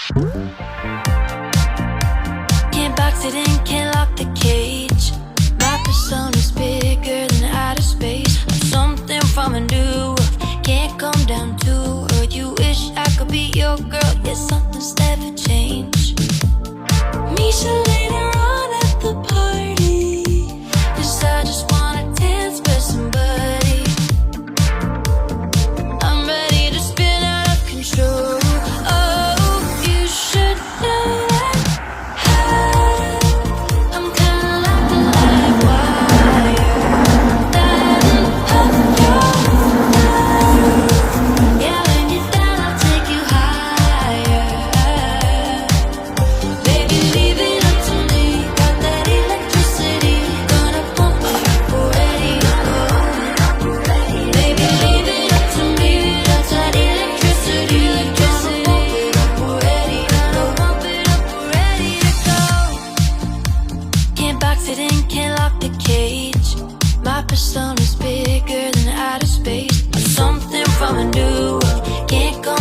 Can't box it in, can't lock the cage. My persona's bigger than outer space. I'm something from a new world, can't come down to earth. You wish I could be your girl, yet something's never changed. Meet you later on at the party, 'cause I just wanna dance with somebody. I'm ready to spin out of control. Oh, you should know that I'm kinda like a live wire. Lighting up your fire. Yeah, when you're down, I'll take you higher. Baby, leave it up to me. Got that electricity, gonna pump you up, ready to go. Baby, leave it up to me. Got that electricity, gonna pump it up, ready to go. Pump it up, ready to go. Can't box it in, can't lock the cage. My persona's bigger than outer space. I'm something from a new